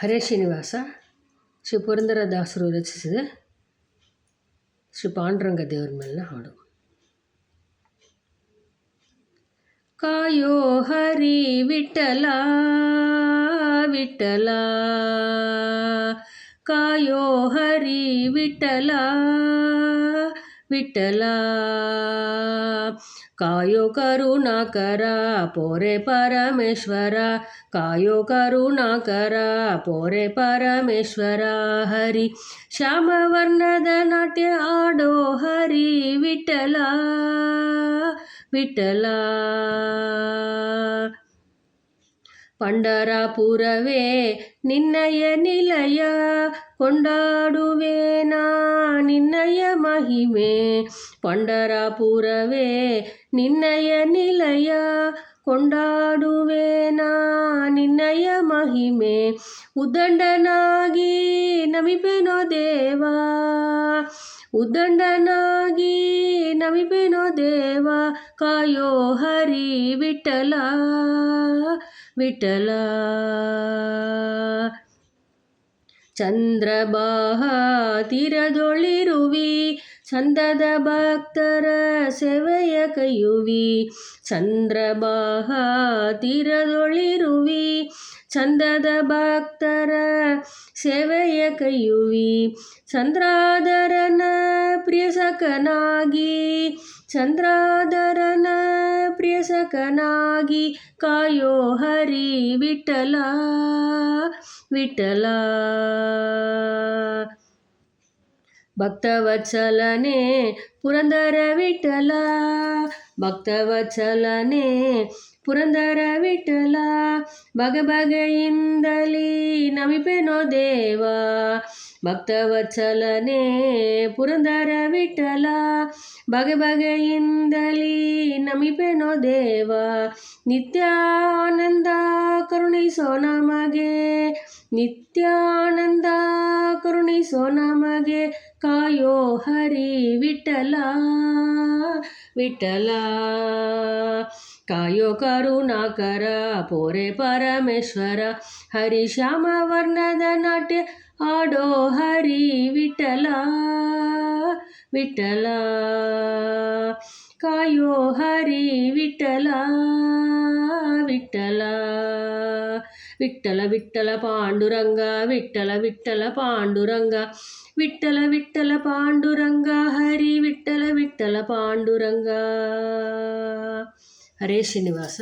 ಹರೇ ಶ್ರೀನಿವಾಸ ಶ್ರೀ ಪುರಂದರದಾಸರು ರಚಿಸಿದ ಶ್ರೀ ಪಾಂಡುರಂಗ ದೇವರ ಮೇಲಿನ ಹಾಡು. ಕಾಯೋ ಹರಿ ವಿಠಲ ವಿಠಲ, ಕಾಯೋ ಹರಿ ವಿಠಲ ವಿಠಲ, ಕಾಯೋ ಕರುಣಾಕರ ಪೋರೆ ಪರಮೇಶ್ವರ, ಕಾಯೋ ಕರುಣಾಕರ ಪೋರೆ ಪರಮೇಶ್ವರ. ಹರಿ ಶ್ಯಾಮವರ್ಣದ ನಾಟ್ಯ ಆಡೋ ಹರಿ ವಿಠಲ ವಿಠಲ, ಪಂಡರಾಪುರವೇ ನಿನ್ನಯ ನಿಲಯ, ಕೊಂಡಾಡುವೇನಾ ನಿನ್ನಯ ಮಹಿಮೆ. ಪಂಡರಾಪುರವೇ ನಿನ್ನಯ ನಿಲಯ, ಕೊಂಡಾಡುವೇನಾ ನಿನ್ನಯ ಮಹಿಮೆ. ಉದ್ದಂಡನಾಗಿ ನಮಿಪೆನೋ ದೇವಾ, ಉದ್ದಂಡನಾಗಿ ನಮಿಪೆನೋ ದೇವ, ಕಾಯೋ ಹರಿ ವಿಠಲ ವಿಠಲ. ಚಂದ್ರಬಾಹ ತೀರದೊಳಿರುವಿ, ಚಂದದ ಭಕ್ತರ ಸೇವೆಯ ಕೈಯುವಿ. ಚಂದ್ರಬಾಹ ತೀರದೊಳಿರುವಿ, ಚಂದದ ಭಕ್ತರ ಸೇವೆಯ ಕೈಯುವಿ. ಚಂದ್ರಾಧರನ ಪ್ರಿಯಸಖನಾಗಿ, ಚಂದ್ರಾಧರನ ಪ್ರಿಯಸಖನಾಗಿ, ಕಾಯೋ ಹರಿ ವಿಠಲ ವಿಠಲ. ಭಕ್ತವತ್ಸಲನೇ ಪುರಂದರ ವಿಠಲ, ಭಕ್ತವತ್ಸಲನೇ ಪುರಂದರ ವಿಠಲ, ಬಗೆಯಿಂದಲೀ ನಮಿಪೆನೋ ದೇವ. ಭಕ್ತವತ್ಸಲನೇ ಪುರಂದರ ವಿಠಲ, ಬಗೆಯಿಂದಲೀ ನಮಿಪೆನೋ ದೇವ. ನಿತ್ಯಾನಂದ ಕರುಣಿಸೋ ನಮಗೆ, ನಿತ್ಯಾನಂದ ಕರುಣಿಸೋ ನಮಗೆ, ಕಾಯೋ ಹರಿ ವಿಠಲ ವಿಠಲ, ಕಾಯೋ ಕರುಣಾಕರ ಪೋರೆ ಪರಮೇಶ್ವರ. ಹರಿ ಶ್ಯಾಮ ವರ್ಣದ ನಾಟ್ಯ ಆಡೋ ಹರಿ ವಿಠಲ ವಿಠಲ, ಕಾಯೋ ಹರಿ ವಿಠಲ ವಿಠಲ. ವಿಠಲ ವಿಠಲ ಪಾಂಡುರಂಗ, ವಿಠಲ ವಿಠಲ ಪಾಂಡುರಂಗ, ವಿಠಲ ವಿಠಲ ಪಾಂಡುರಂಗ, ಹರಿ ವಿಠಲ ವಿಠಲ ಪಾಂಡುರಂಗ. ಹರೇ ಶ್ರೀನಿವಾಸ.